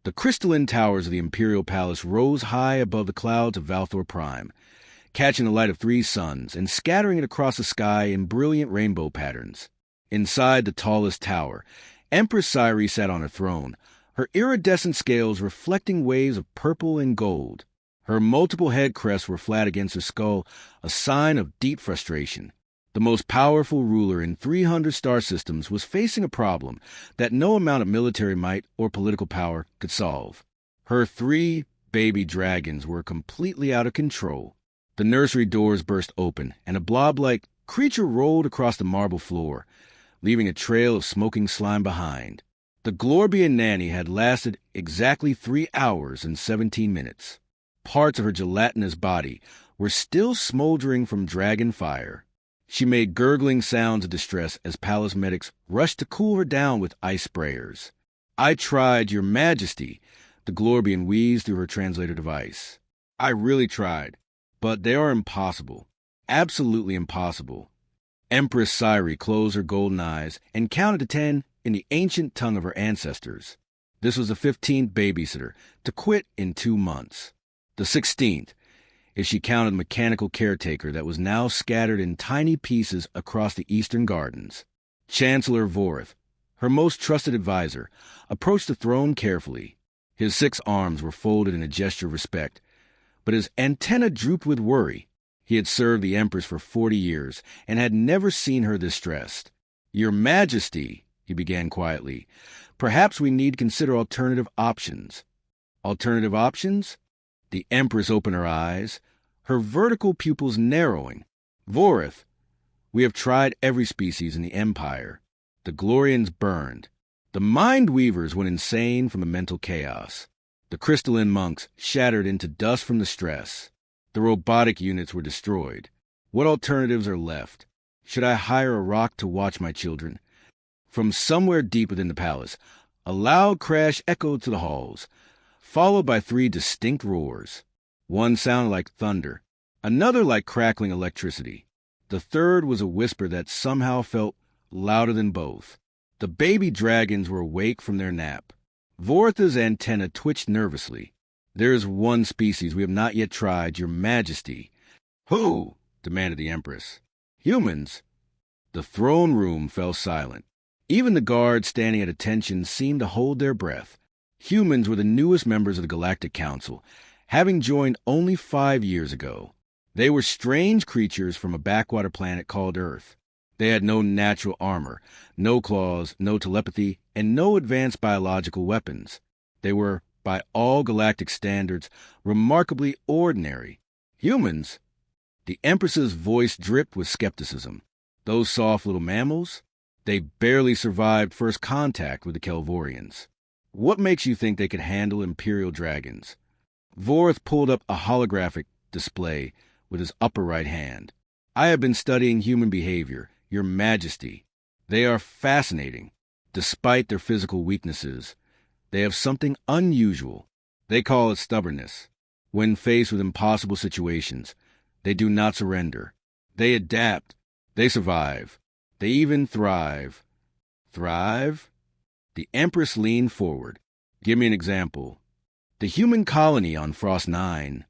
The crystalline towers of the Imperial Palace rose high above the clouds of Valthor Prime, catching the light of 3 suns and scattering it across the sky in brilliant rainbow patterns. Inside the tallest tower, Empress Cyree sat on her throne, her iridescent scales reflecting waves of purple and gold. Her multiple head crests were flat against her skull, a sign of deep frustration. The most powerful ruler in 300 star systems was facing a problem that no amount of military might or political power could solve. Her 3 baby dragons were completely out of control. The nursery doors burst open, and a blob-like creature rolled across the marble floor, leaving a trail of smoking slime behind. The Glorbian nanny had lasted exactly 3 hours and 17 minutes. Parts of her gelatinous body were still smoldering from dragon fire. She made gurgling sounds of distress as palace medics rushed to cool her down with ice sprayers. "I tried, Your Majesty," the Glorbian wheezed through her translator device. "I really tried, but they are impossible. Absolutely impossible." Empress Cyree closed her golden eyes and counted to 10 in the ancient tongue of her ancestors. This was the 15th babysitter to quit in 2 months. The 16th, if she counted the mechanical caretaker that was now scattered in tiny pieces across the eastern gardens. Chancellor Vorith, her most trusted advisor, approached the throne carefully. His 6 arms were folded in a gesture of respect, but his antenna drooped with worry. He had served the Empress for 40 years and had never seen her this stressed. "Your Majesty," he began quietly, "perhaps we need to consider alternative options." "Alternative options?" The Empress opened her eyes, her vertical pupils narrowing. "Vorith, we have tried every species in the Empire. The Glorians burned. The Mind Weavers went insane from the mental chaos. The crystalline monks shattered into dust from the stress. The robotic units were destroyed. What alternatives are left? Should I hire a rock to watch my children?" From somewhere deep within the palace, a loud crash echoed to the halls, followed by 3 distinct roars. One sounded like thunder, another like crackling electricity. The third was a whisper that somehow felt louder than both. The baby dragons were awake from their nap. Vorith's antenna twitched nervously. "There is one species we have not yet tried, Your Majesty." "Who?" demanded the Empress. "Humans." The throne room fell silent. Even the guards standing at attention seemed to hold their breath. Humans were the newest members of the Galactic Council, having joined only 5 years ago. They were strange creatures from a backwater planet called Earth. They had no natural armor, no claws, no telepathy, and no advanced biological weapons. They were, by all galactic standards, remarkably ordinary. Humans? The Empress's voice dripped with skepticism. Those soft little mammals? They barely survived first contact with the Kelvorians. What makes you think they could handle Imperial dragons? Vorith pulled up a holographic display with his upper right hand. "I have been studying human behavior, Your Majesty. They are fascinating. Despite their physical weaknesses, they have something unusual. They call it stubbornness. When faced with impossible situations, they do not surrender. They adapt. They survive. They even thrive." "Thrive?" The Empress leaned forward. "Give me an example." "The human colony on Frost 9,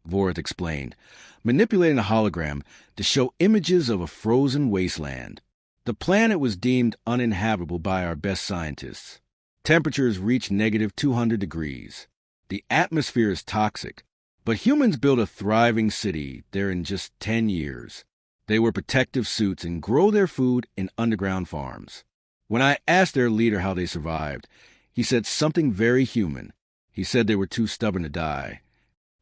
Vorith explained, manipulating a hologram to show images of a frozen wasteland. "The planet was deemed uninhabitable by our best scientists. Temperatures reach negative 200 degrees. The atmosphere is toxic, but humans built a thriving city there in just 10 years. They wear protective suits and grow their food in underground farms. When I asked their leader how they survived, he said something very human. He said they were too stubborn to die."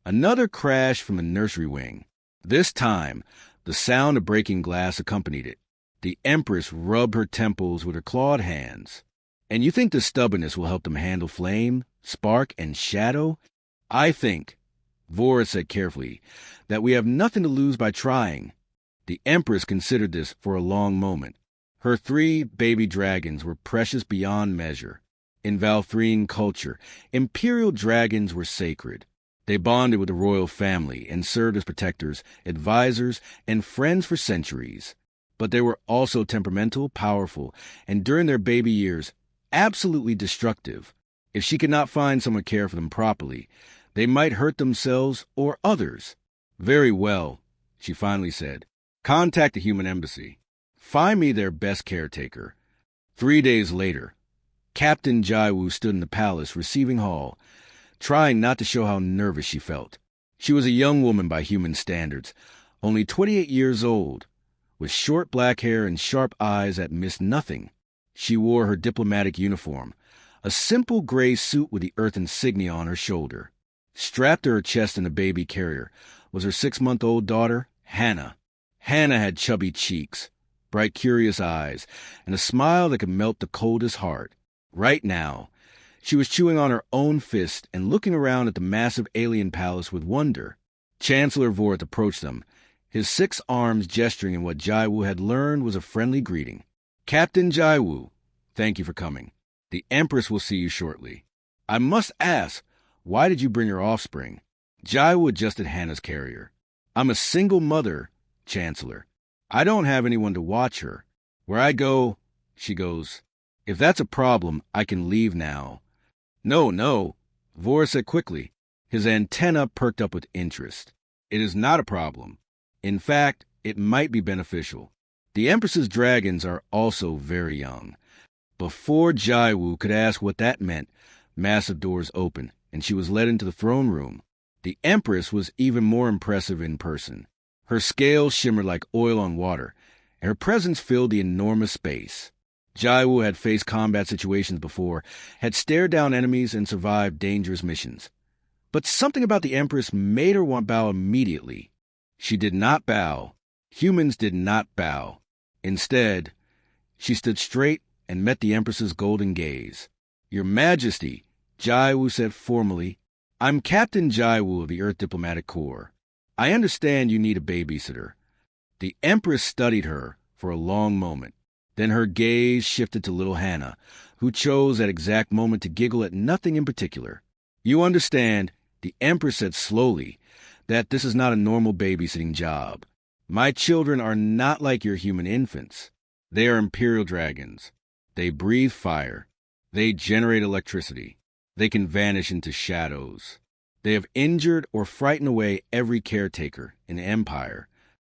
Another crash from the nursery wing. This time, the sound of breaking glass accompanied it. The Empress rubbed her temples with her clawed hands. "And you think the stubbornness will help them handle flame, spark, and shadow?" "I think," Vorith said carefully, "that we have nothing to lose by trying." The Empress considered this for a long moment. Her 3 baby dragons were precious beyond measure. In Valthrine culture, imperial dragons were sacred. They bonded with the royal family and served as protectors, advisors, and friends for centuries. But they were also temperamental, powerful, and during their baby years, absolutely destructive. If she could not find someone to care for them properly, they might hurt themselves or others. Very well, she finally said. Contact the human embassy. Find me their best caretaker. 3 days later, Captain Jaiwu stood in the palace receiving hall, trying not to show how nervous she felt. She was a young woman by human standards, only 28 years old, with short black hair and sharp eyes that missed nothing. She wore her diplomatic uniform, a simple gray suit with the Earth insignia on her shoulder. Strapped to her chest in a baby carrier was her 6-month-old daughter, Hannah. Hannah had chubby cheeks, bright, curious eyes, and a smile that could melt the coldest heart. Right now, she was chewing on her own fist and looking around at the massive alien palace with wonder. Chancellor Vorth approached them, his 6 arms gesturing in what Jaiwu had learned was a friendly greeting. Captain Jaiwu, thank you for coming. The Empress will see you shortly. I must ask, why did you bring your offspring? Jaiwu adjusted Hannah's carrier. I'm a single mother, Chancellor. I don't have anyone to watch her. Where I go, she goes. If that's a problem, I can leave now. No, Vorth said quickly. His antenna perked up with interest. It is not a problem. In fact, it might be beneficial. The Empress's dragons are also very young. Before Jaiwu could ask what that meant, massive doors opened, and she was led into the throne room. The Empress was even more impressive in person. Her scales shimmered like oil on water, and her presence filled the enormous space. Jaiwu had faced combat situations before, had stared down enemies and survived dangerous missions. But something about the Empress made her want to bow immediately. She did not bow. Humans did not bow. Instead, she stood straight and met the Empress's golden gaze. Your Majesty, Jaiwu said formally, I'm Captain Jaiwu of the Earth Diplomatic Corps. I understand you need a babysitter. The Empress studied her for a long moment. Then her gaze shifted to little Hannah, who chose that exact moment to giggle at nothing in particular. You understand, the Empress said slowly, that this is not a normal babysitting job. My children are not like your human infants. They are imperial dragons. They breathe fire. They generate electricity. They can vanish into shadows. They have injured or frightened away every caretaker in the Empire.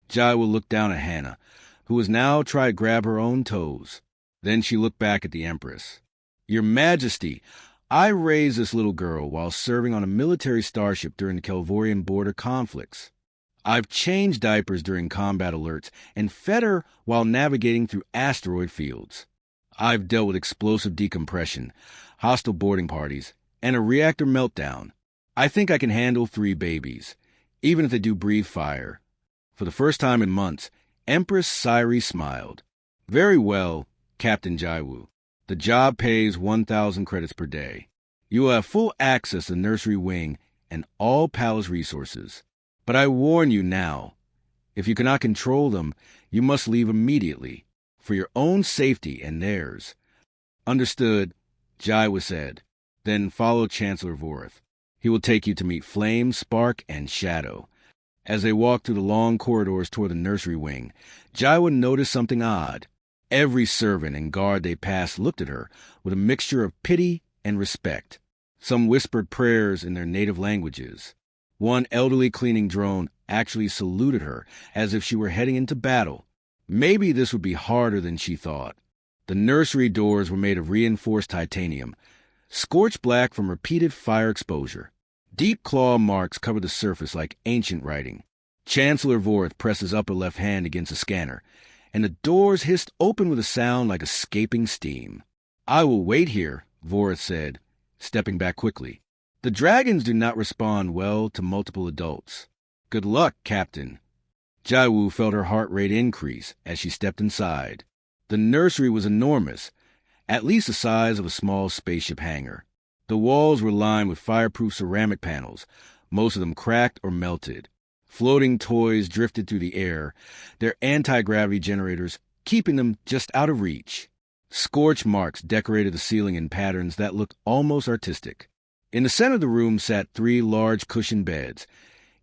Jaiwu looked down at Hannah, who was now trying to grab her own toes. Then she looked back at the Empress. Your Majesty, I raised this little girl while serving on a military starship during the Kelvorian border conflicts. I've changed diapers during combat alerts and fed her while navigating through asteroid fields. I've dealt with explosive decompression, hostile boarding parties, and a reactor meltdown. I think I can handle 3 babies, even if they do breathe fire. For the first time in months, Empress Sairi smiled. Very well, Captain Jaiwu. The job pays 1,000 credits per day. You will have full access to the nursery wing and all palace resources. But I warn you now, if you cannot control them, you must leave immediately, for your own safety and theirs. Understood, Jaiwu said. Then follow Chancellor Vorth. He will take you to meet Flame, Spark, and Shadow. As they walked through the long corridors toward the nursery wing, Jaiwu noticed something odd. Every servant and guard they passed looked at her with a mixture of pity and respect. Some whispered prayers in their native languages. One elderly cleaning drone actually saluted her as if she were heading into battle. Maybe this would be harder than she thought. The nursery doors were made of reinforced titanium, scorched black from repeated fire exposure. Deep claw marks covered the surface like ancient writing. Chancellor Vorth pressed his upper left hand against a scanner, and the doors hissed open with a sound like escaping steam. I will wait here, Vorth said, stepping back quickly. The dragons do not respond well to multiple adults. Good luck, Captain. Jaiwu felt her heart rate increase as she stepped inside. The nursery was enormous, at least the size of a small spaceship hangar. The walls were lined with fireproof ceramic panels, most of them cracked or melted. Floating toys drifted through the air, their anti-gravity generators keeping them just out of reach. Scorch marks decorated the ceiling in patterns that looked almost artistic. In the center of the room sat 3 large cushioned beds,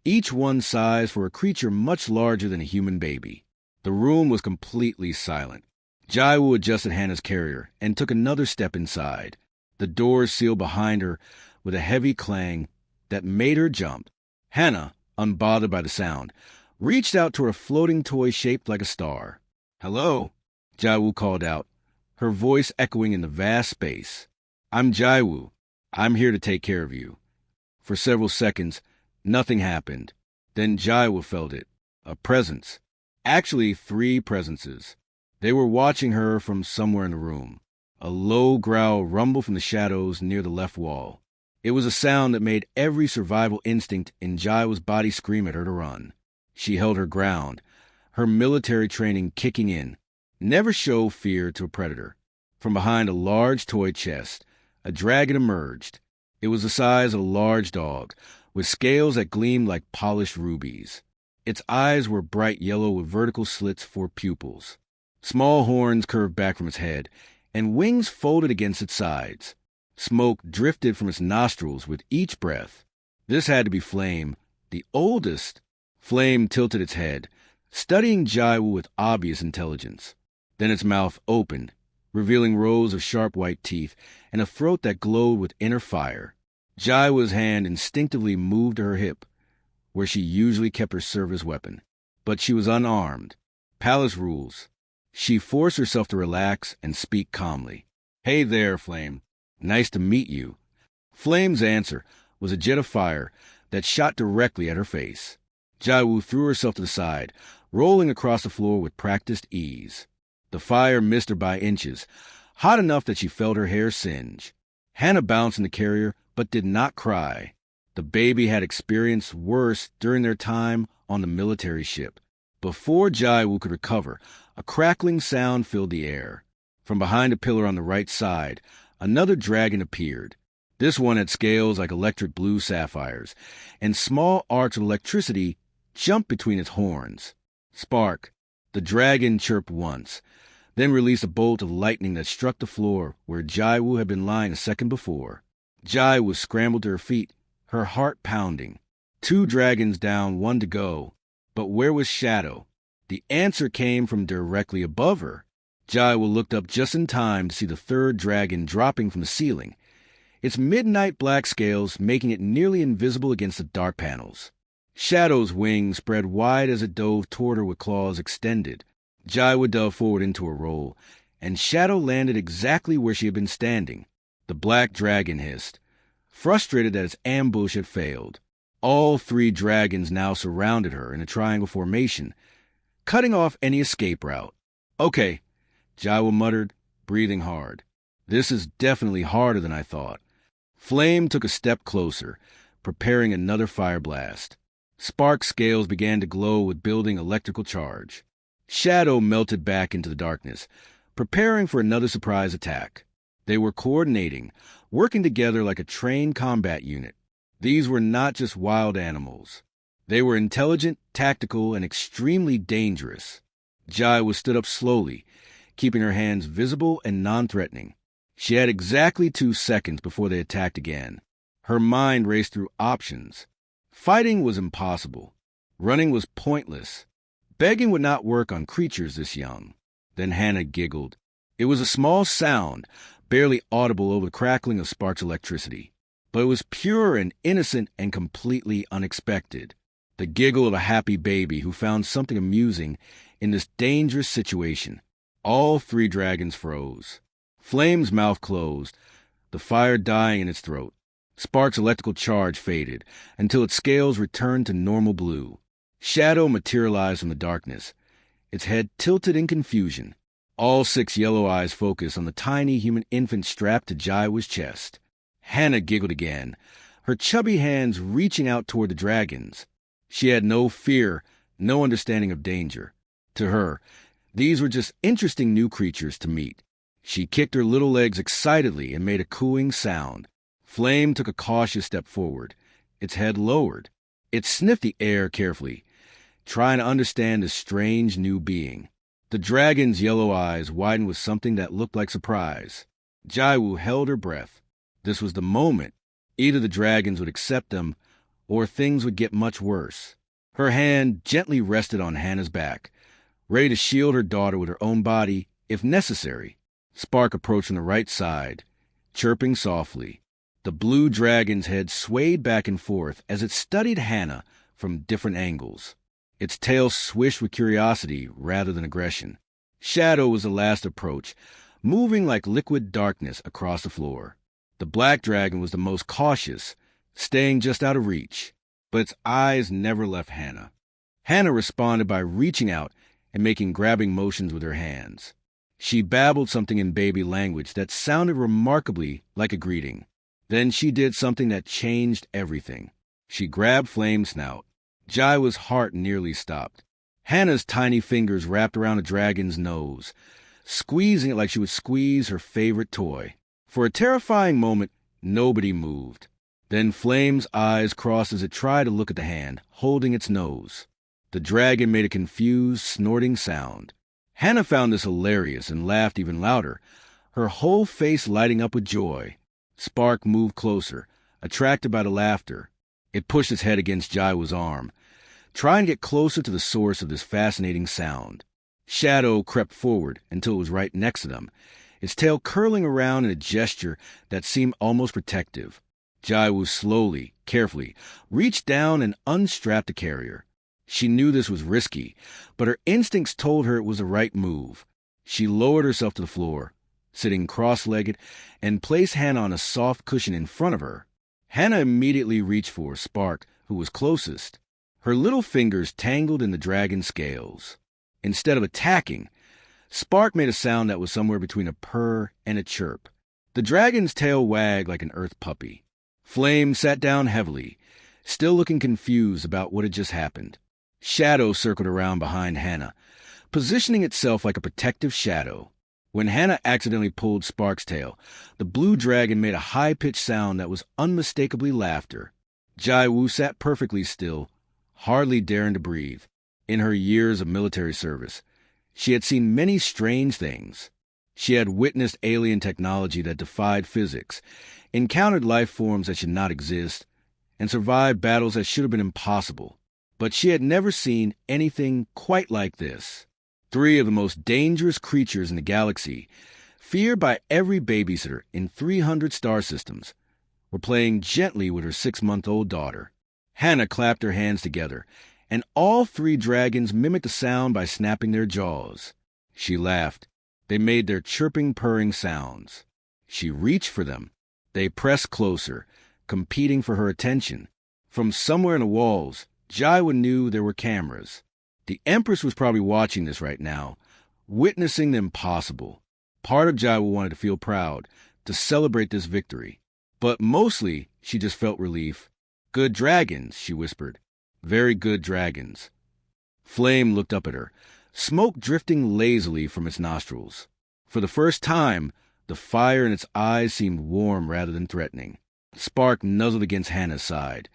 each one size for a creature much larger than a human baby. The room was completely silent. Jaiwu adjusted Hannah's carrier and took another step inside. The doors sealed behind her with a heavy clang that made her jump. Hannah, unbothered by the sound, reached out to her floating toy shaped like a star. "Hello," Jaiwu called out, her voice echoing in the vast space. "I'm Jaiwu. I'm here to take care of you." For several seconds, nothing happened. Then Jaiwu felt it. A presence. Actually, 3 presences. They were watching her from somewhere in the room. A low growl rumbled from the shadows near the left wall. It was a sound that made every survival instinct in Jaiwu's body scream at her to run. She held her ground, her military training kicking in. Never show fear to a predator. From behind a large toy chest, a dragon emerged. It was the size of a large dog, with scales that gleamed like polished rubies. Its eyes were bright yellow with vertical slits for pupils. Small horns curved back from its head, and wings folded against its sides. Smoke drifted from its nostrils with each breath. This had to be Flame, the oldest. Flame tilted its head, studying Jaiwu with obvious intelligence. Then its mouth opened, revealing rows of sharp white teeth and a throat that glowed with inner fire. Jaiwu's hand instinctively moved to her hip, where she usually kept her service weapon. But she was unarmed. Palace rules. She forced herself to relax and speak calmly. "Hey there, Flame. Nice to meet you." Flame's answer was a jet of fire that shot directly at her face. Jaiwu threw herself to the side, rolling across the floor with practiced ease. The fire missed her by inches, hot enough that she felt her hair singe. Hannah bounced in the carrier, but did not cry. The baby had experienced worse during their time on the military ship. Before Jaiwu could recover, a crackling sound filled the air. From behind a pillar on the right side, another dragon appeared. This one had scales like electric blue sapphires, and small arcs of electricity jumped between its horns. Spark. The dragon chirped once, then released a bolt of lightning that struck the floor where Jaiwu had been lying a second before. Jaiwu scrambled to her feet, her heart pounding. 2 dragons down, 1 to go. But where was Shadow? The answer came from directly above her. Jaiwu looked up just in time to see the 3rd dragon dropping from the ceiling, its midnight black scales making it nearly invisible against the dark panels. Shadow's wings spread wide as it dove toward her with claws extended. Jaiwu dove forward into a roll, and Shadow landed exactly where she had been standing. The black dragon hissed, frustrated that its ambush had failed. All 3 dragons now surrounded her in a triangle formation, cutting off any escape route. "Okay," Jaiwu muttered, breathing hard. "This is definitely harder than I thought." Flame took a step closer, preparing another fire blast. Spark scales began to glow with building electrical charge. Shadow melted back into the darkness, preparing for another surprise attack. They were coordinating, working together like a trained combat unit. These were not just wild animals. They were intelligent, tactical, and extremely dangerous. Jaiwu stood up slowly, keeping her hands visible and non-threatening. She had exactly 2 seconds before they attacked again. Her mind raced through options. Fighting was impossible. Running was pointless. Begging would not work on creatures this young. Then Hannah giggled. It was a small sound, barely audible over the crackling of sparks of electricity. But it was pure and innocent and completely unexpected. The giggle of a happy baby who found something amusing in this dangerous situation. All 3 dragons froze. Flame's mouth closed, the fire dying in its throat. Spark's electrical charge faded until its scales returned to normal blue. Shadow materialized from the darkness, its head tilted in confusion. All 6 yellow eyes focused on the tiny human infant strapped to Jaiwu's chest. Hannah giggled again, her chubby hands reaching out toward the dragons. She had no fear, no understanding of danger. To her, these were just interesting new creatures to meet. She kicked her little legs excitedly and made a cooing sound. Flame took a cautious step forward, its head lowered. It sniffed the air carefully, trying to understand this strange new being. The dragon's yellow eyes widened with something that looked like surprise. Jaiwu held her breath. This was the moment. Either the dragons would accept them, or things would get much worse. Her hand gently rested on Hannah's back, ready to shield her daughter with her own body, if necessary. Spark approached from the right side, chirping softly. The blue dragon's head swayed back and forth as it studied Hannah from different angles. Its tail swished with curiosity rather than aggression. Shadow was the last approach, moving like liquid darkness across the floor. The black dragon was the most cautious, staying just out of reach, but its eyes never left Hannah. Hannah responded by reaching out and making grabbing motions with her hands. She babbled something in baby language that sounded remarkably like a greeting. Then she did something that changed everything. She grabbed Flame's snout. Jaiwa's heart nearly stopped. Hannah's tiny fingers wrapped around the dragon's nose, squeezing it like she would squeeze her favorite toy. For a terrifying moment, nobody moved. Then Flame's eyes crossed as it tried to look at the hand, holding its nose. The dragon made a confused, snorting sound. Hannah found this hilarious and laughed even louder, her whole face lighting up with joy. Spark moved closer, attracted by the laughter. It pushed its head against Jaiwa's arm, trying to get closer to the source of this fascinating sound. Shadow crept forward until it was right next to them, its tail curling around in a gesture that seemed almost protective. Jaiwa slowly, carefully, reached down and unstrapped the carrier. She knew this was risky, but her instincts told her it was the right move. She lowered herself to the floor, sitting cross-legged, and placed Hannah on a soft cushion in front of her. Hannah immediately reached for Spark, who was closest. Her little fingers tangled in the dragon's scales. Instead of attacking, Spark made a sound that was somewhere between a purr and a chirp. The dragon's tail wagged like an earth puppy. Flame sat down heavily, still looking confused about what had just happened. Shadow circled around behind Hannah, positioning itself like a protective shadow. When Hannah accidentally pulled Spark's tail, the blue dragon made a high-pitched sound that was unmistakably laughter. Jaiwu sat perfectly still, hardly daring to breathe. In her years of military service, she had seen many strange things. She had witnessed alien technology that defied physics, encountered life forms that should not exist, and survived battles that should have been impossible. But she had never seen anything quite like this. 3 of the most dangerous creatures in the galaxy, feared by every babysitter in 300 star systems, were playing gently with her 6-month-old daughter. Hannah clapped her hands together, and all 3 dragons mimicked the sound by snapping their jaws. She laughed. They made their chirping, purring sounds. She reached for them. They pressed closer, competing for her attention. From somewhere in the walls, Jaiwa knew there were cameras. The Empress was probably watching this right now, witnessing the impossible. Part of Jaiwa wanted to feel proud, to celebrate this victory. But mostly, she just felt relief. "Good dragons," she whispered. "Very good dragons." Flame looked up at her, smoke drifting lazily from its nostrils. For the first time, the fire in its eyes seemed warm rather than threatening. Spark nuzzled against Hannah's side,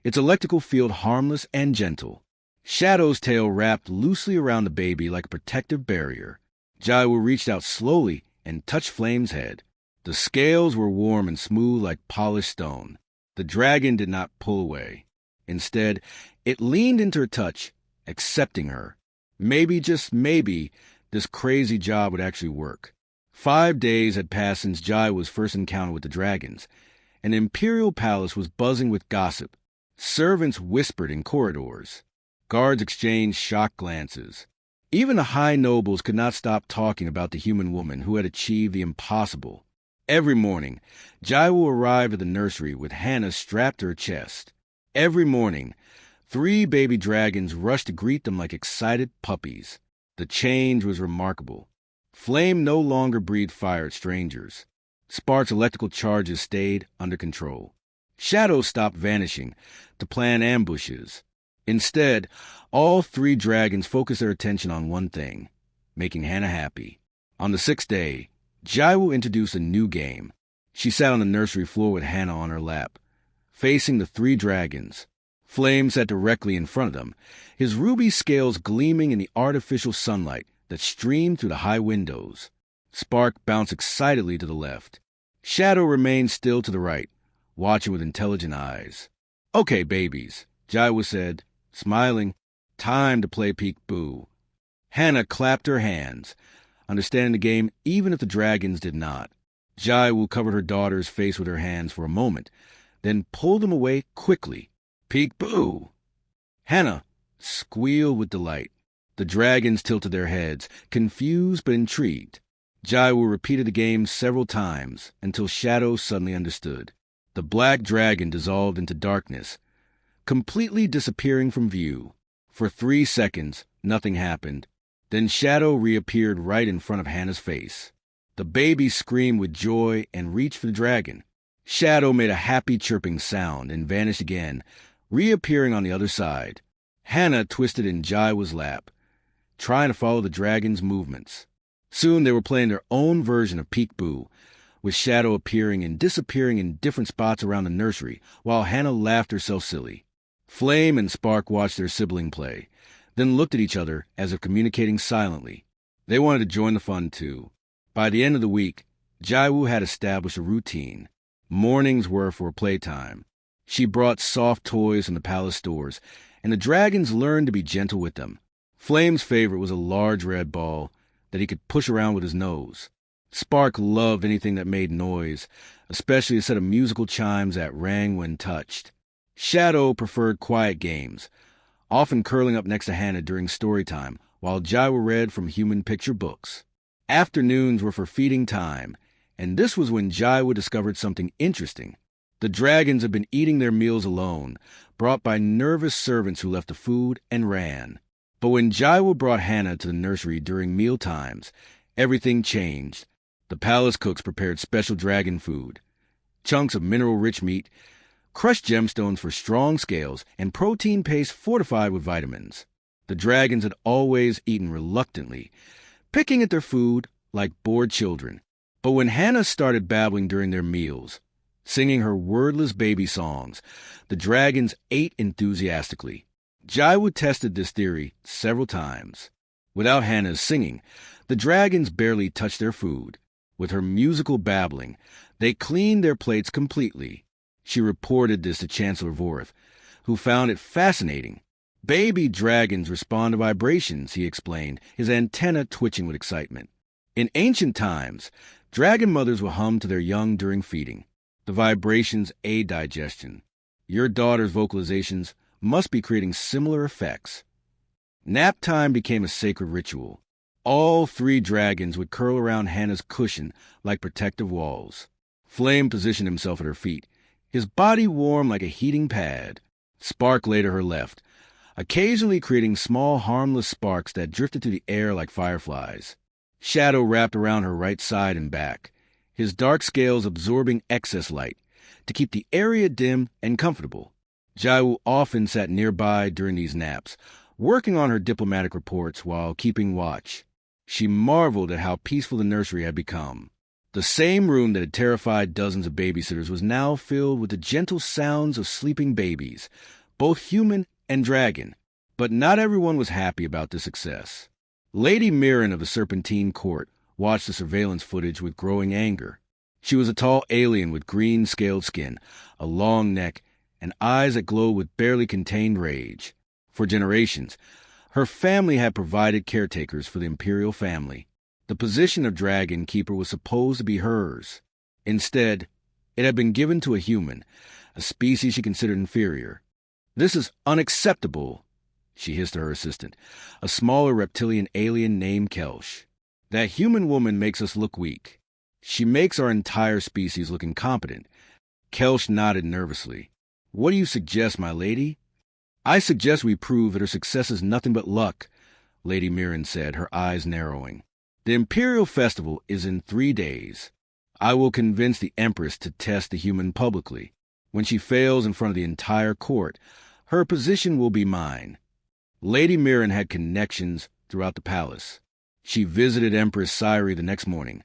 its electrical field harmless and gentle. Shadow's tail wrapped loosely around the baby like a protective barrier. Jaiwa reached out slowly and touched Flame's head. The scales were warm and smooth like polished stone. The dragon did not pull away. Instead, it leaned into her touch, accepting her. Maybe, just maybe, this crazy job would actually work. 5 days had passed since Jaiwa's first encounter with the dragons, and the Imperial Palace was buzzing with gossip. Servants whispered in corridors. Guards exchanged shocked glances. Even the high nobles could not stop talking about the human woman who had achieved the impossible. Every morning, Jaiwa arrived at the nursery with Hannah strapped to her chest. Every morning, 3 baby dragons rushed to greet them like excited puppies. The change was remarkable. Flame no longer breathed fire at strangers. Spark's electrical charges stayed under control. Shadows stopped vanishing to plan ambushes. Instead, all 3 dragons focused their attention on one thing, making Hannah happy. On the 6th day, Jaiwa introduced a new game. She sat on the nursery floor with Hannah on her lap, facing the 3 dragons. Flame sat directly in front of them, his ruby scales gleaming in the artificial sunlight that streamed through the high windows. Spark bounced excitedly to the left. Shadow remained still to the right, watching with intelligent eyes. "Okay, babies," Jaiwa said, smiling. "Time to play peek-boo." Hannah clapped her hands, understanding the game even if the dragons did not. Jaiwu covered her daughter's face with her hands for a moment, then pulled them away quickly. Peek-boo! Hannah squealed with delight. The dragons tilted their heads, confused but intrigued. Jaiwu repeated the game several times until Shadow suddenly understood. The black dragon dissolved into darkness, completely disappearing from view. For 3 seconds, nothing happened. Then Shadow reappeared right in front of Hannah's face. The baby screamed with joy and reached for the dragon. Shadow made a happy chirping sound and vanished again, reappearing on the other side. Hannah twisted in Jaiwa's lap, trying to follow the dragon's movements. Soon they were playing their own version of Peek-boo, with Shadow appearing and disappearing in different spots around the nursery, while Hannah laughed herself silly. Flame and Spark watched their sibling play, then looked at each other as if communicating silently. They wanted to join the fun, too. By the end of the week, Jaiwu had established a routine. Mornings were for playtime. She brought soft toys from the palace stores, and the dragons learned to be gentle with them. Flame's favorite was a large red ball that he could push around with his nose. Spark loved anything that made noise, especially a set of musical chimes that rang when touched. Shadow preferred quiet games, often curling up next to Hannah during story time, while Jaiwu read from human picture books. Afternoons were for feeding time, and this was when Jaiwu discovered something interesting. The dragons had been eating their meals alone, brought by nervous servants who left the food and ran. But when Jaiwu brought Hannah to the nursery during meal times, everything changed. The palace cooks prepared special dragon food, chunks of mineral-rich meat, crushed gemstones for strong scales, and protein paste fortified with vitamins. The dragons had always eaten reluctantly, picking at their food like bored children. But when Hannah started babbling during their meals, singing her wordless baby songs, the dragons ate enthusiastically. Jaiwu tested this theory several times. Without Hannah's singing, the dragons barely touched their food. With her musical babbling, they cleaned their plates completely. She reported this to Chancellor Vorth, who found it fascinating. Baby dragons respond to vibrations, he explained, his antenna twitching with excitement. In ancient times, dragon mothers would hum to their young during feeding. The vibrations aid digestion. Your daughter's vocalizations must be creating similar effects. Nap time became a sacred ritual. All 3 dragons would curl around Hannah's cushion like protective walls. Flame positioned himself at her feet, his body warm like a heating pad. Spark lay to her left, occasionally creating small harmless sparks that drifted through the air like fireflies. Shadow wrapped around her right side and back, his dark scales absorbing excess light to keep the area dim and comfortable. Jaiwu often sat nearby during these naps, working on her diplomatic reports while keeping watch. She marveled at how peaceful the nursery had become. The same room that had terrified dozens of babysitters was now filled with the gentle sounds of sleeping babies, both human and dragon. But not everyone was happy about this success. Lady Mirren of the Serpentine Court watched the surveillance footage with growing anger. She was a tall alien with green-scaled skin, a long neck, and eyes that glowed with barely contained rage. For generations, her family had provided caretakers for the imperial family. The position of dragon keeper was supposed to be hers. Instead, it had been given to a human, a species she considered inferior. "This is unacceptable," she hissed to her assistant, a smaller reptilian alien named Kelsh. "That human woman makes us look weak. She makes our entire species look incompetent." Kelsh nodded nervously. "What do you suggest, my lady?" "I suggest we prove that her success is nothing but luck," Lady Mirren said, her eyes narrowing. "The Imperial Festival is in 3 days. I will convince the Empress to test the human publicly. When she fails in front of the entire court, her position will be mine." Lady Mirren had connections throughout the palace. She visited Empress Sairi the next morning,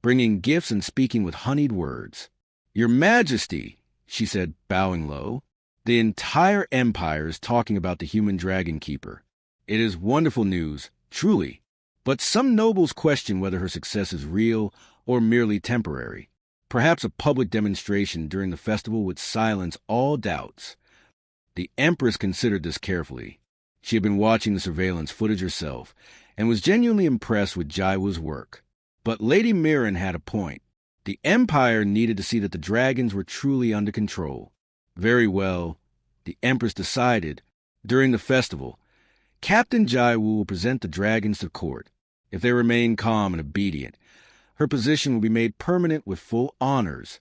bringing gifts and speaking with honeyed words. "Your Majesty," she said, bowing low, "the entire empire is talking about the human dragon keeper. It is wonderful news, truly. But some nobles question whether her success is real or merely temporary. Perhaps a public demonstration during the festival would silence all doubts." The Empress considered this carefully. She had been watching the surveillance footage herself and was genuinely impressed with Jaiwu's work. But Lady Mirren had a point. The Empire needed to see that the dragons were truly under control. Very well, the Empress decided, during the festival, Captain Jaiwu will present the dragons to court. If they remain calm and obedient, her position will be made permanent with full honors.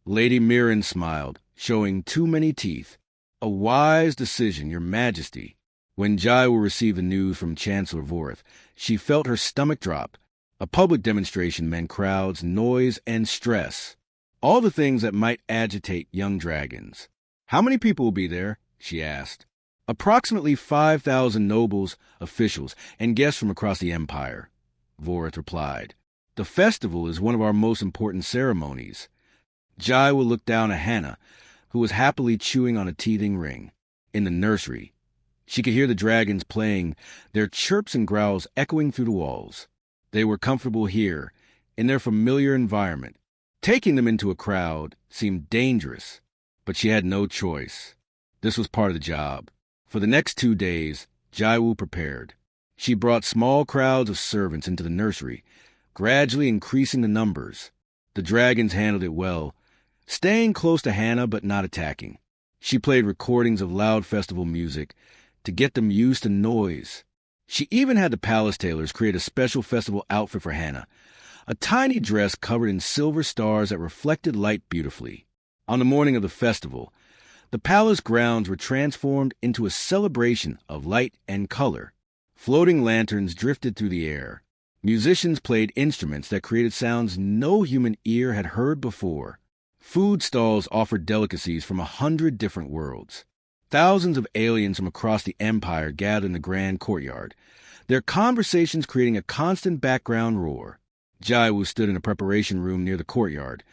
Lady Mirren smiled, showing too many teeth. A wise decision, Your Majesty. When Jaiwu received the news from Chancellor Vorth, she felt her stomach drop. A public demonstration meant crowds, noise, and stress. All the things that might agitate young dragons. How many people will be there? She asked. Approximately 5,000 nobles, officials, and guests from across the empire, Vorth replied. The festival is one of our most important ceremonies. Jaiwu looked down at Hannah, who was happily chewing on a teething ring. In the nursery, she could hear the dragons playing, their chirps and growls echoing through the walls. They were comfortable here, in their familiar environment. Taking them into a crowd seemed dangerous, but she had no choice. This was part of the job. For the next 2 days, Jaiwu prepared. She brought small crowds of servants into the nursery, gradually increasing the numbers. The dragons handled it well, staying close to Hannah but not attacking. She played recordings of loud festival music to get them used to noise. She even had the palace tailors create a special festival outfit for Hannah, a tiny dress covered in silver stars that reflected light beautifully. On the morning of the festival, the palace grounds were transformed into a celebration of light and color. Floating lanterns drifted through the air. Musicians played instruments that created sounds no human ear had heard before. Food stalls offered delicacies from 100 different worlds. Thousands of aliens from across the empire gathered in the grand courtyard, their conversations creating a constant background roar. Jaiwu stood in a preparation room near the courtyard,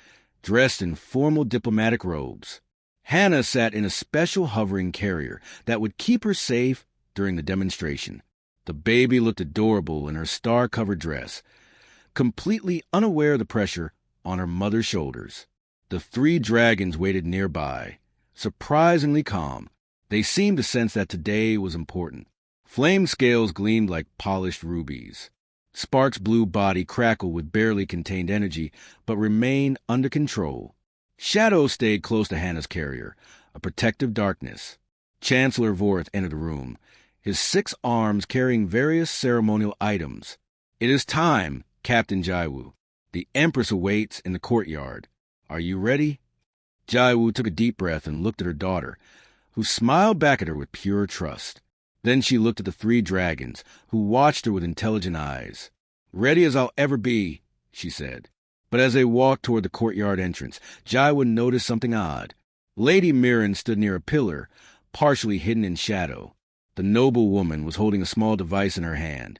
dressed in formal diplomatic robes. Hannah sat in a special hovering carrier that would keep her safe during the demonstration. The baby looked adorable in her star-covered dress, completely unaware of the pressure on her mother's shoulders. The 3 dragons waited nearby, surprisingly calm. They seemed to sense that today was important. Flame scales gleamed like polished rubies. Spark's blue body crackled with barely contained energy, but remained under control. Shadow stayed close to Hannah's carrier, a protective darkness. Chancellor Vorth entered the room, his 6 arms carrying various ceremonial items. It is time, Captain Jaiwu. The Empress awaits in the courtyard. Are you ready? Jaiwu took a deep breath and looked at her daughter, who smiled back at her with pure trust. Then she looked at the 3 dragons, who watched her with intelligent eyes. Ready as I'll ever be, she said. But as they walked toward the courtyard entrance, Jaiwu noticed something odd. Lady Mirren stood near a pillar, partially hidden in shadow. The noble woman was holding a small device in her hand,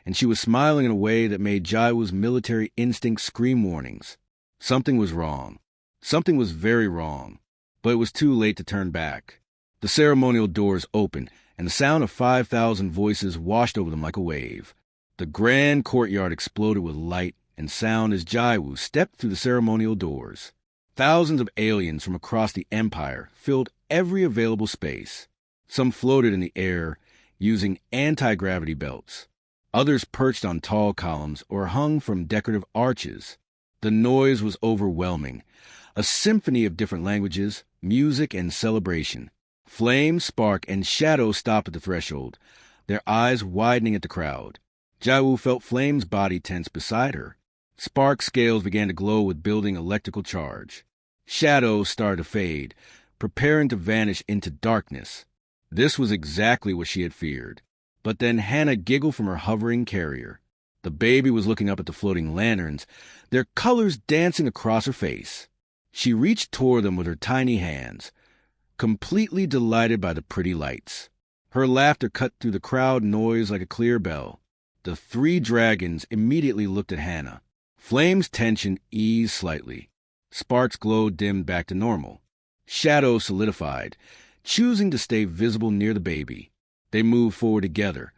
and she was smiling in a way that made Jaiwu's military instincts scream warnings. Something was wrong. Something was very wrong. But it was too late to turn back. The ceremonial doors opened, and the sound of 5,000 voices washed over them like a wave. The grand courtyard exploded with light and sound as Jaiwu stepped through the ceremonial doors. Thousands of aliens from across the empire filled every available space. Some floated in the air using anti-gravity belts. Others perched on tall columns or hung from decorative arches. The noise was overwhelming, a symphony of different languages, music, and celebration. Flame, Spark, and Shadow stopped at the threshold, their eyes widening at the crowd. Jaiwu felt Flame's body tense beside her. Spark's scales began to glow with building electrical charge. Shadow started to fade, preparing to vanish into darkness. This was exactly what she had feared. But then Hannah giggled from her hovering carrier. The baby was looking up at the floating lanterns, their colors dancing across her face. She reached toward them with her tiny hands, completely delighted by the pretty lights. Her laughter cut through the crowd noise like a clear bell. The 3 dragons immediately looked at Hannah. Flame's tension eased slightly. Spark's glow dimmed back to normal. Shadow solidified, choosing to stay visible near the baby. They moved forward together,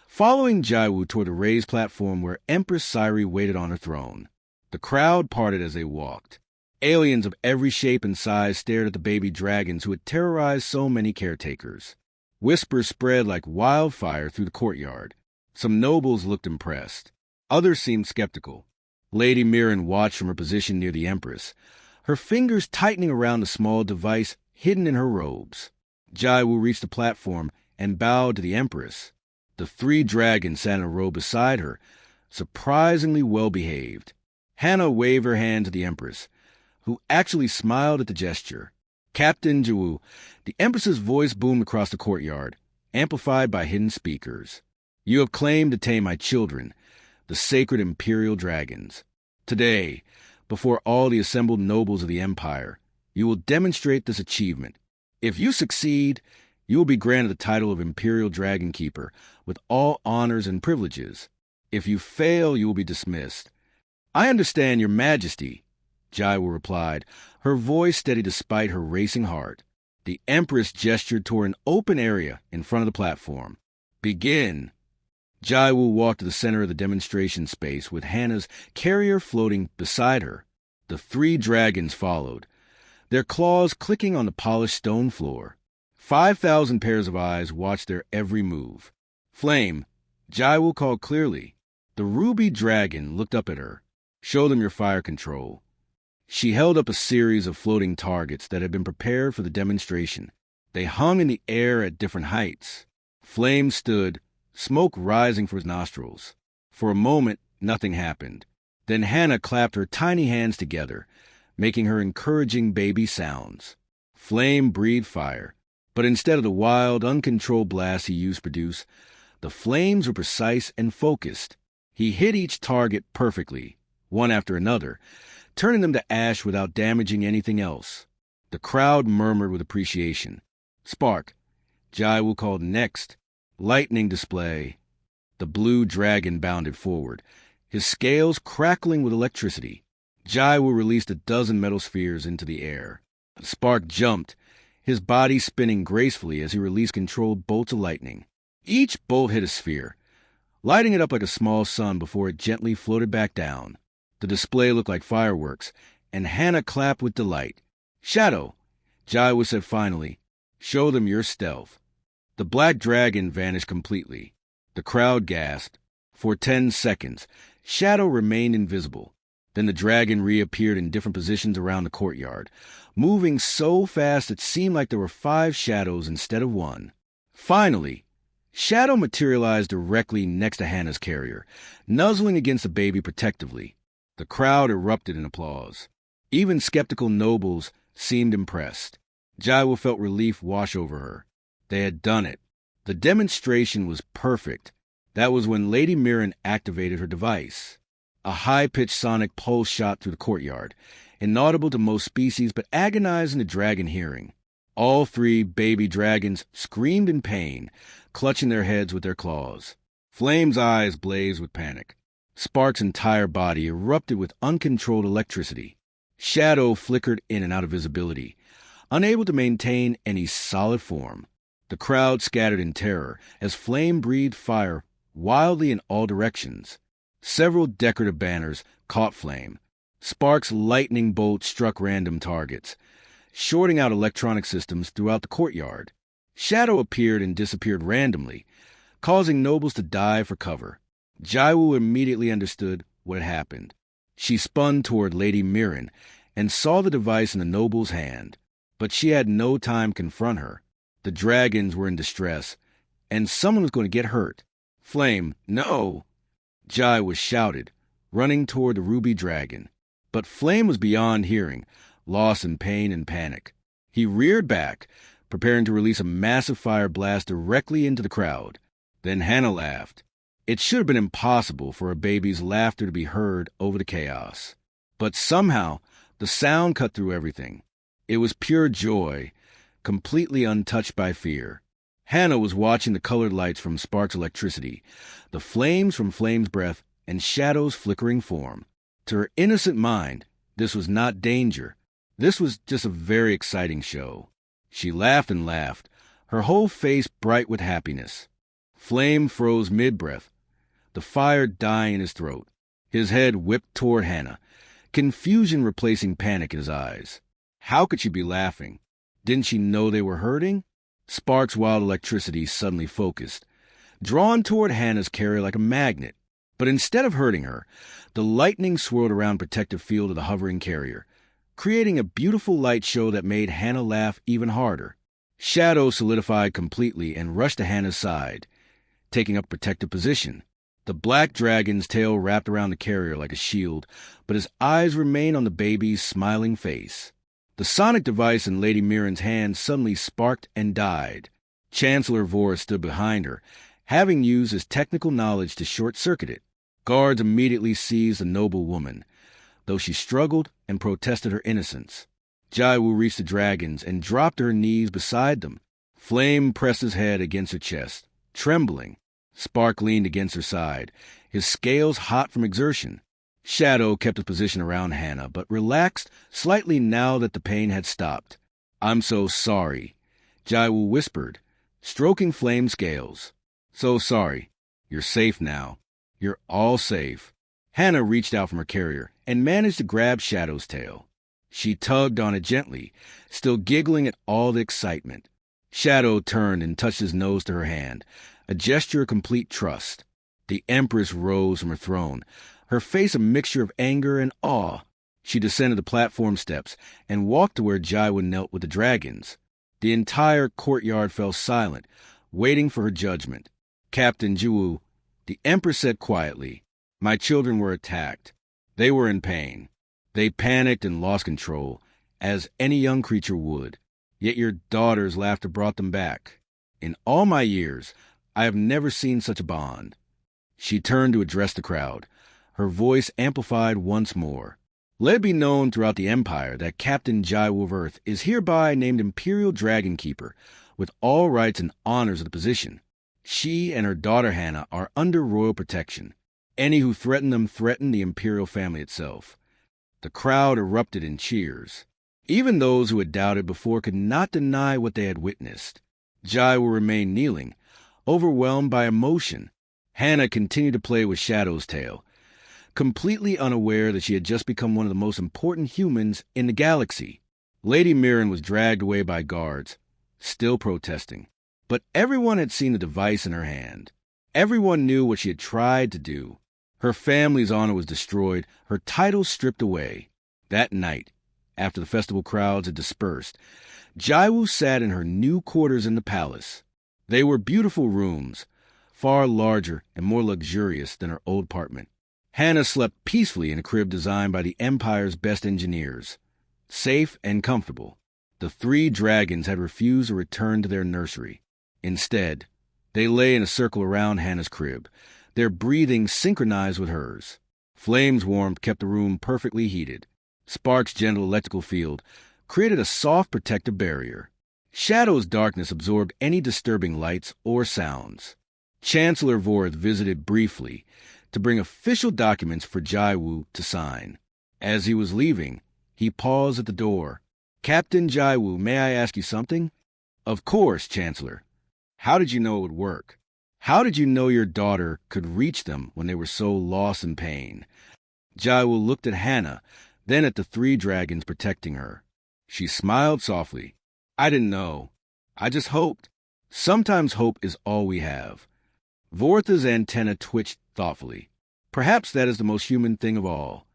following Jaiwu toward a raised platform where Empress Sairi waited on her throne. The crowd parted as they walked. Aliens of every shape and size stared at the baby dragons who had terrorized so many caretakers. Whispers spread like wildfire through the courtyard. Some nobles looked impressed. Others seemed skeptical. Lady Mirren watched from her position near the Empress, her fingers tightening around the small device hidden in her robes. Jaiwu reached the platform and bowed to the Empress. The 3 dragons sat in a row beside her, surprisingly well-behaved. Hannah waved her hand to the Empress, who actually smiled at the gesture. Captain Jiwu, the Empress's voice boomed across the courtyard, amplified by hidden speakers. You have claimed to tame my children, the sacred imperial dragons. Today, before all the assembled nobles of the Empire, you will demonstrate this achievement. If you succeed, you will be granted the title of Imperial Dragon Keeper with all honors and privileges. If you fail, you will be dismissed. I understand, Your Majesty, Jaiwu replied, her voice steady despite her racing heart. The Empress gestured toward an open area in front of the platform. Begin. Jaiwu walked to the center of the demonstration space with Hannah's carrier floating beside her. The 3 dragons followed, their claws clicking on the polished stone floor. 5,000 pairs of eyes watched their every move. Flame, Jaiwu called clearly. The ruby dragon looked up at her. Show them your fire control. She held up a series of floating targets that had been prepared for the demonstration. They hung in the air at different heights. Flame stood, smoke rising from his nostrils. For a moment, nothing happened. Then Hannah clapped her tiny hands together, making her encouraging baby sounds. Flame breathed fire, but instead of the wild, uncontrolled blasts he used to produce, the flames were precise and focused. He hit each target perfectly, one after another, turning them to ash without damaging anything else. The crowd murmured with appreciation. Spark, Jaiwu called next. Lightning display. The blue dragon bounded forward, his scales crackling with electricity. Jaiwu released a dozen metal spheres into the air. Spark jumped, his body spinning gracefully as he released controlled bolts of lightning. Each bolt hit a sphere, lighting it up like a small sun before it gently floated back down. The display looked like fireworks, and Hannah clapped with delight. Shadow, Jaiwu said finally, show them your stealth. The black dragon vanished completely. The crowd gasped. For 10 seconds, Shadow remained invisible. Then the dragon reappeared in different positions around the courtyard, moving so fast it seemed like there were 5 shadows instead of 1. Finally, Shadow materialized directly next to Hannah's carrier, nuzzling against the baby protectively. The crowd erupted in applause. Even skeptical nobles seemed impressed. Jaiwu felt relief wash over her. They had done it. The demonstration was perfect. That was when Lady Mirren activated her device. A high-pitched sonic pulse shot through the courtyard, inaudible to most species but agonizing to dragon hearing. All 3 baby dragons screamed in pain, clutching their heads with their claws. Flame's eyes blazed with panic. Spark's entire body erupted with uncontrolled electricity. Shadow flickered in and out of visibility, unable to maintain any solid form. The crowd scattered in terror as Flame breathed fire wildly in all directions. Several decorative banners caught flame. Spark's lightning bolt struck random targets, shorting out electronic systems throughout the courtyard. Shadow appeared and disappeared randomly, causing nobles to dive for cover. Jaiwu immediately understood what had happened. She spun toward Lady Mirren and saw the device in the noble's hand, but she had no time to confront her. The dragons were in distress, and someone was going to get hurt. Flame, no! Jaiwu shouted, running toward the ruby dragon. But Flame was beyond hearing, lost in pain and panic. He reared back, preparing to release a massive fire blast directly into the crowd. Then Hannah laughed. It should have been impossible for a baby's laughter to be heard over the chaos. But somehow, the sound cut through everything. It was pure joy, completely untouched by fear. Hannah was watching the colored lights from Spark's electricity, the flames from Flame's breath, and Shadow's flickering form. To her innocent mind, this was not danger. This was just a very exciting show. She laughed and laughed, her whole face bright with happiness. Flame froze mid-breath, the fire dying in his throat. His head whipped toward Hannah, confusion replacing panic in his eyes. How could she be laughing? Didn't she know they were hurting? Spark's wild electricity suddenly focused, drawn toward Hannah's carrier like a magnet. But instead of hurting her, the lightning swirled around the protective field of the hovering carrier, creating a beautiful light show that made Hannah laugh even harder. Shadow solidified completely and rushed to Hannah's side, taking up a protective position. The black dragon's tail wrapped around the carrier like a shield, but his eyes remained on the baby's smiling face. The sonic device in Lady Mirren's hand suddenly sparked and died. Chancellor Vor stood behind her, having used his technical knowledge to short-circuit it. Guards immediately seized the noble woman, though she struggled and protested her innocence. Jaiwu reached the dragons and dropped to her knees beside them. Flame pressed his head against her chest, trembling. Spark leaned against her side, his scales hot from exertion. Shadow kept his position around Hannah, but relaxed slightly now that the pain had stopped. "I'm so sorry," Jaiwu whispered, stroking Flame's scales. "So sorry. You're safe now. You're all safe." Hannah reached out from her carrier and managed to grab Shadow's tail. She tugged on it gently, still giggling at all the excitement. Shadow turned and touched his nose to her hand, a gesture of complete trust. The Empress rose from her throne, her face a mixture of anger and awe. She descended the platform steps and walked to where Jaiwu knelt with the dragons. The entire courtyard fell silent, waiting for her judgment. "Captain Jiwu," the Empress said quietly, "my children were attacked. They were in pain. They panicked and lost control, as any young creature would. Yet your daughter's laughter brought them back. In all my years, I have never seen such a bond." She turned to address the crowd, her voice amplified once more. "Let it be known throughout the Empire that Captain Jaiwu of Earth is hereby named Imperial Dragon Keeper, with all rights and honors of the position. She and her daughter Hannah are under royal protection. Any who threaten them threaten the Imperial family itself." The crowd erupted in cheers. Even those who had doubted before could not deny what they had witnessed. Jaiwu remained kneeling, overwhelmed by emotion. Hannah continued to play with Shadow's tail, completely unaware that she had just become one of the most important humans in the galaxy. Lady Mirren was dragged away by guards, still protesting. But everyone had seen the device in her hand. Everyone knew what she had tried to do. Her family's honor was destroyed, her title stripped away. That night, after the festival crowds had dispersed, Jaiwu sat in her new quarters in the palace. They were beautiful rooms, far larger and more luxurious than her old apartment. Hannah slept peacefully in a crib designed by the Empire's best engineers. Safe and comfortable, the three dragons had refused to return to their nursery. Instead, they lay in a circle around Hannah's crib, their breathing synchronized with hers. Flame's warmth kept the room perfectly heated. Spark's gentle electrical field created a soft protective barrier. Shadow's darkness absorbed any disturbing lights or sounds. Chancellor Vorth visited briefly to bring official documents for Jaiwu to sign. As he was leaving, he paused at the door. "Captain Jaiwu, may I ask you something?" "Of course, Chancellor. How did you know it would work? How did you know your daughter could reach them when they were so lost in pain?" Jaiwu looked at Hannah, then at the three dragons protecting her. She smiled softly. "I didn't know. I just hoped. Sometimes hope is all we have." Vortha's antenna twitched thoughtfully. Perhaps that is the most human thing of all.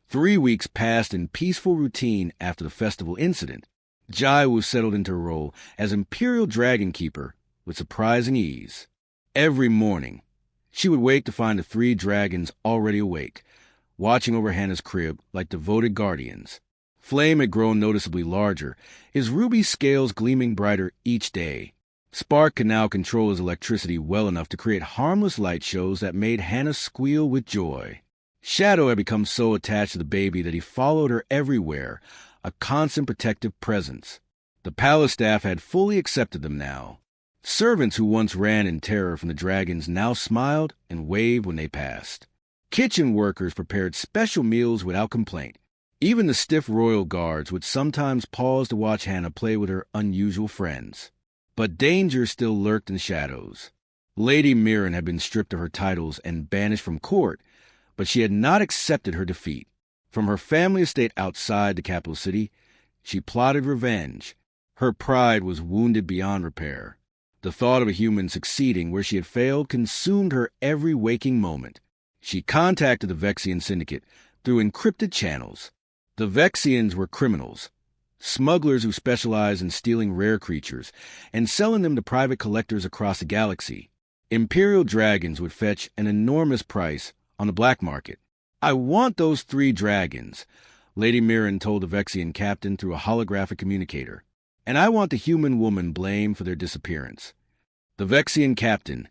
3 weeks passed in peaceful routine after the festival incident. Jaiwu settled into her role as Imperial Dragon Keeper with surprising ease. Every morning, she would wake to find the three dragons already awake, watching over Hannah's crib like devoted guardians. Flame had grown noticeably larger, his ruby scales gleaming brighter each day. Spark could now control his electricity well enough to create harmless light shows that made Hannah squeal with joy. Shadow had become so attached to the baby that he followed her everywhere, a constant protective presence. The palace staff had fully accepted them now. Servants who once ran in terror from the dragons now smiled and waved when they passed. Kitchen workers prepared special meals without complaint. Even the stiff royal guards would sometimes pause to watch Hannah play with her unusual friends. But danger still lurked in the shadows. Lady Mirren had been stripped of her titles and banished from court, but she had not accepted her defeat. From her family estate outside the capital city, she plotted revenge. Her pride was wounded beyond repair. The thought of a human succeeding where she had failed consumed her every waking moment. She contacted the Vexian Syndicate through encrypted channels. The Vexians were criminals, smugglers who specialized in stealing rare creatures and selling them to private collectors across the galaxy. Imperial dragons would fetch an enormous price on the black market. "I want those 3 dragons," Lady Mirren told the Vexian captain through a holographic communicator. "And I want the human woman blamed for their disappearance." The Vexian captain,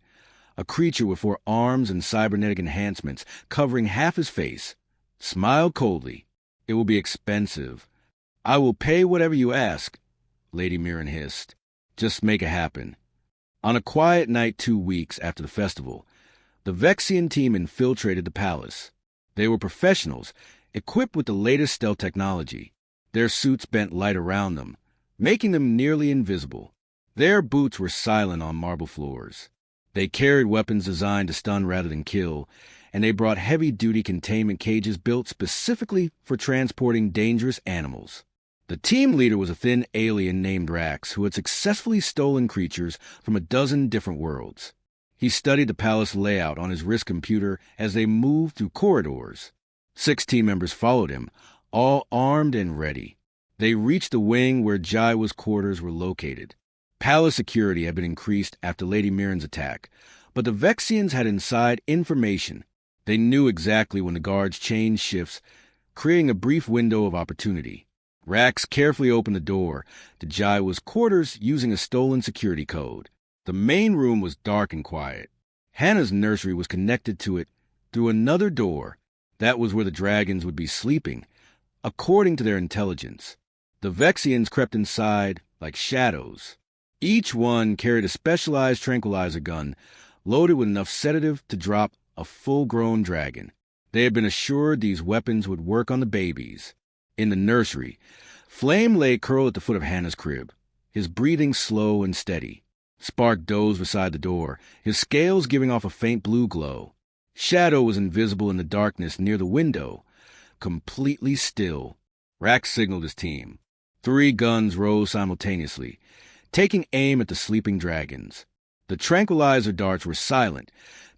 a creature with 4 arms and cybernetic enhancements covering half his face, smiled coldly. "It will be expensive." "I will pay whatever you ask," Lady Mirren hissed. "Just make it happen." On a quiet night 2 weeks after the festival, the Vexian team infiltrated the palace. They were professionals, equipped with the latest stealth technology. Their suits bent light around them, making them nearly invisible. Their boots were silent on marble floors. They carried weapons designed to stun rather than kill, and they brought heavy-duty containment cages built specifically for transporting dangerous animals. The team leader was a thin alien named Rax who had successfully stolen creatures from a dozen different worlds. He studied the palace layout on his wrist computer as they moved through corridors. 6 team members followed him, all armed and ready. They reached the wing where Jaiwa's quarters were located. Palace security had been increased after Lady Mirren's attack, but the Vexians had inside information. They knew exactly when the guards changed shifts, creating a brief window of opportunity. Rax carefully opened the door to Jaiwa's quarters using a stolen security code. The main room was dark and quiet. Hannah's nursery was connected to it through another door. That was where the dragons would be sleeping, according to their intelligence. The Vexians crept inside like shadows. Each one carried a specialized tranquilizer gun loaded with enough sedative to drop a full-grown dragon. They had been assured these weapons would work on the babies. In the nursery, Flame lay curled at the foot of Hannah's crib, his breathing slow and steady. Spark dozed beside the door, his scales giving off a faint blue glow. Shadow was invisible in the darkness near the window, completely still. Rax signaled his team. 3 guns rose simultaneously, taking aim at the sleeping dragons. The tranquilizer darts were silent,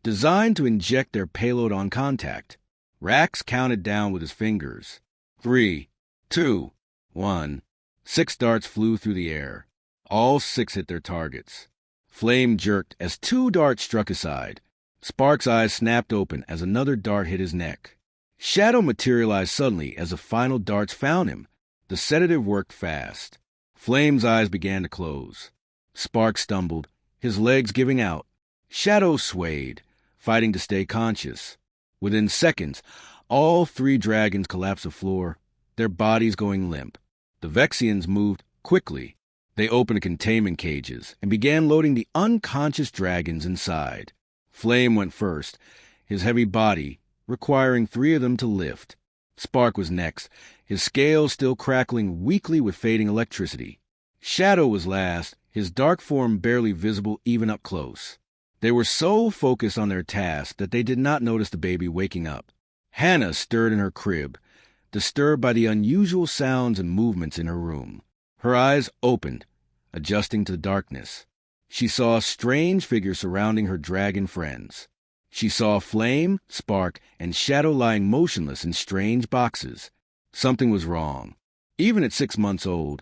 designed to inject their payload on contact. Rax counted down with his fingers. 3, 2, 1. 6 darts flew through the air. All 6 hit their targets. Flame jerked as 2 darts struck his side. Spark's eyes snapped open as another dart hit his neck. Shadow materialized suddenly as the final darts found him. The sedative worked fast. Flame's eyes began to close. Spark stumbled, his legs giving out. Shadow swayed, fighting to stay conscious. Within seconds, all 3 dragons collapsed to the floor, their bodies going limp. The Vexians moved quickly. They opened the containment cages and began loading the unconscious dragons inside. Flame went first, his heavy body requiring 3 of them to lift. Spark was next, his scales still crackling weakly with fading electricity. Shadow was last, his dark form barely visible even up close. They were so focused on their task that they did not notice the baby waking up. Hannah stirred in her crib, disturbed by the unusual sounds and movements in her room. Her eyes opened, adjusting to the darkness. She saw a strange figure surrounding her dragon friends. She saw Flame, Spark, and Shadow lying motionless in strange boxes. Something was wrong. Even at 6 months old,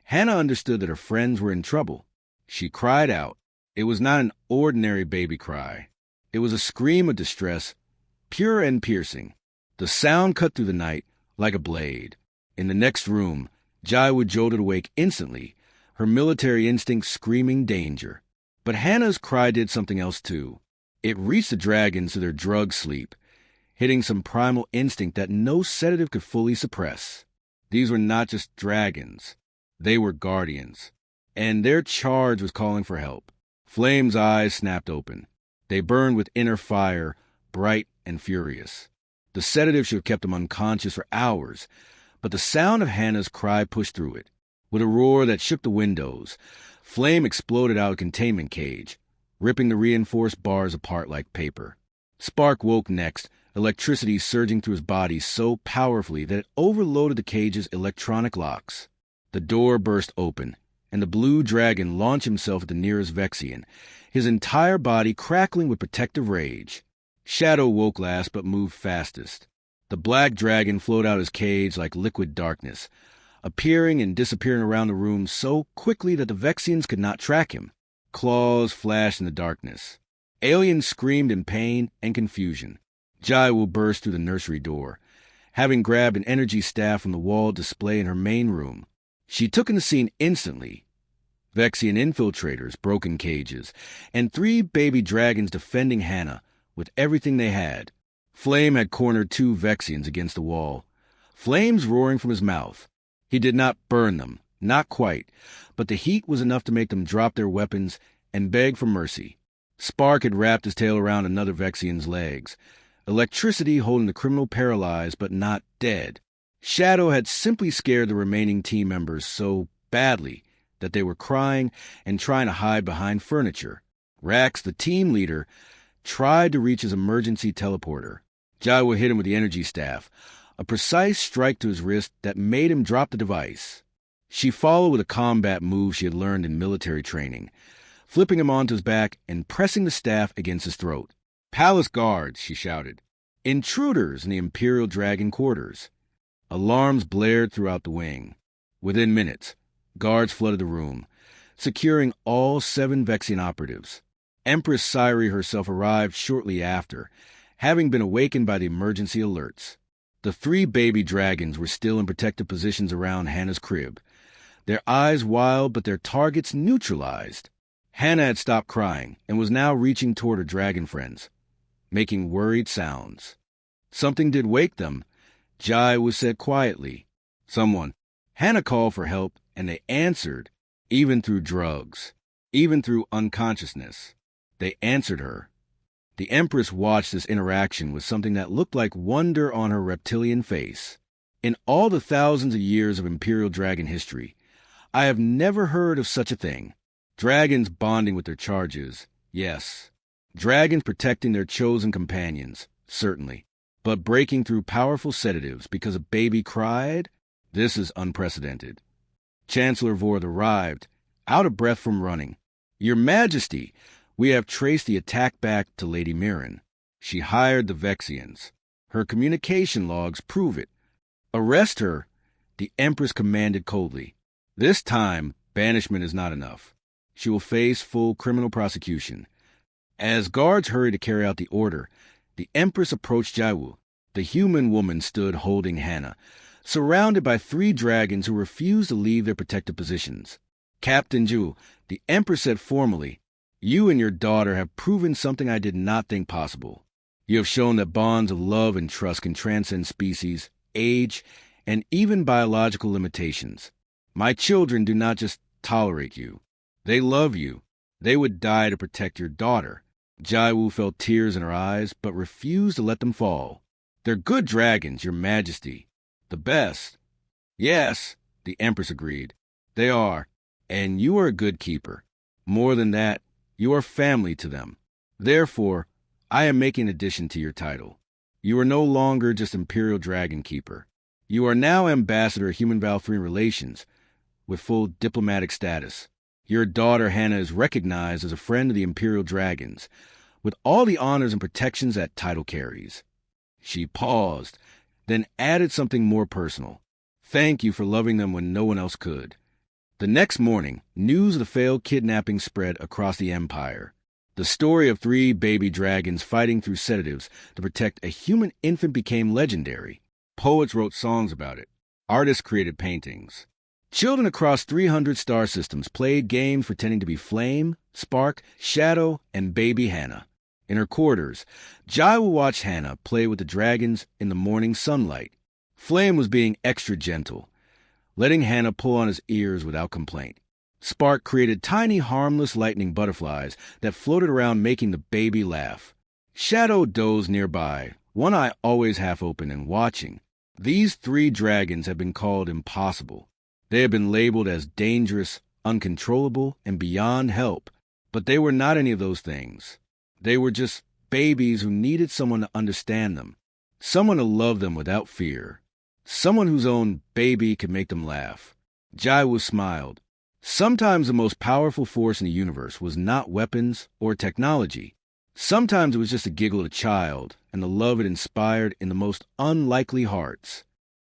Hannah understood that her friends were in trouble. She cried out. It was not an ordinary baby cry. It was a scream of distress, pure and piercing. The sound cut through the night like a blade. In the next room, Jaiwa jolted awake instantly, her military instinct screaming danger. But Hannah's cry did something else too. It reached the dragons through their drug sleep, hitting some primal instinct that no sedative could fully suppress. These were not just dragons. They were guardians. And their charge was calling for help. Flame's eyes snapped open. They burned with inner fire, bright and furious. The sedative should have kept him unconscious for hours, but the sound of Hannah's cry pushed through it. With a roar that shook the windows, Flame exploded out of the containment cage, ripping the reinforced bars apart like paper. Spark woke next, electricity surging through his body so powerfully that it overloaded the cage's electronic locks. The door burst open, and the blue dragon launched himself at the nearest Vexian, his entire body crackling with protective rage. Shadow woke last but moved fastest. The black dragon flowed out his cage like liquid darkness, appearing and disappearing around the room so quickly that the Vexians could not track him. Claws flashed in the darkness. Aliens screamed in pain and confusion. Jaiwu burst through the nursery door, having grabbed an energy staff from the wall display in her main room. She took in the scene instantly. Vexian infiltrators, broken cages, and 3 baby dragons defending Hannah with everything they had. Flame had cornered 2 Vexians against the wall, flames roaring from his mouth. He did not burn them, not quite, but the heat was enough to make them drop their weapons and beg for mercy. Spark had wrapped his tail around another Vexian's legs, electricity holding the criminal paralyzed but not dead. Shadow had simply scared the remaining team members so badly that they were crying and trying to hide behind furniture. Rax, the team leader, tried to reach his emergency teleporter. Jaiwu hit him with the energy staff, a precise strike to his wrist that made him drop the device. She followed with a combat move she had learned in military training, flipping him onto his back and pressing the staff against his throat. "Palace guards," she shouted. "Intruders in the Imperial Dragon quarters." Alarms blared throughout the wing. Within minutes, guards flooded the room, securing all 7 Vexian operatives. Empress Sairi herself arrived shortly after, having been awakened by the emergency alerts. The 3 baby dragons were still in protective positions around Hannah's crib, their eyes wild but their targets neutralized. Hannah had stopped crying and was now reaching toward her dragon friends, making worried sounds. Something did wake them, Jaiwu said quietly. Someone. Hannah called for help, and they answered, even through drugs, even through unconsciousness. They answered her. The Empress watched this interaction with something that looked like wonder on her reptilian face. In all the thousands of years of Imperial Dragon history, I have never heard of such a thing. Dragons bonding with their charges, yes. Dragons protecting their chosen companions, certainly. But breaking through powerful sedatives because a baby cried? This is unprecedented. Chancellor Vord arrived, out of breath from running. "Your Majesty, we have traced the attack back to Lady Mirren. She hired the Vexians. Her communication logs prove it. Arrest her," the Empress commanded coldly. "This time, banishment is not enough. She will face full criminal prosecution." As guards hurried to carry out the order, the Empress approached Jaiwu. The human woman stood holding Hannah, surrounded by 3 dragons who refused to leave their protective positions. "Captain Ju," the Empress said formally, "you and your daughter have proven something I did not think possible. You have shown that bonds of love and trust can transcend species, age, and even biological limitations. My children do not just tolerate you. They love you. They would die to protect your daughter." Jaiwu felt tears in her eyes, but refused to let them fall. "They're good dragons, Your Majesty. The best." "Yes," the Empress agreed. "They are, and you are a good keeper. More than that, you are family to them. Therefore, I am making an addition to your title. You are no longer just Imperial Dragon Keeper. You are now Ambassador of Human-Valkyrian Relations, with full diplomatic status. Your daughter Hannah is recognized as a friend of the Imperial Dragons, with all the honors and protections that title carries." She paused, then added something more personal. "Thank you for loving them when no one else could." The next morning, news of the failed kidnapping spread across the Empire. The story of 3 baby dragons fighting through sedatives to protect a human infant became legendary. Poets wrote songs about it. Artists created paintings. Children across 300 star systems played games pretending to be Flame, Spark, Shadow, and baby Hannah. In her quarters, Jaiwu watched Hannah play with the dragons in the morning sunlight. Flame was being extra gentle, letting Hannah pull on his ears without complaint. Spark created tiny, harmless lightning butterflies that floated around making the baby laugh. Shadow dozed nearby, one eye always half open and watching. These 3 dragons had been called impossible. They had been labeled as dangerous, uncontrollable, and beyond help. But they were not any of those things. They were just babies who needed someone to understand them, someone to love them without fear, someone whose own baby could make them laugh. Jaiwu smiled. Sometimes the most powerful force in the universe was not weapons or technology. Sometimes it was just a giggle of a child and the love it inspired in the most unlikely hearts.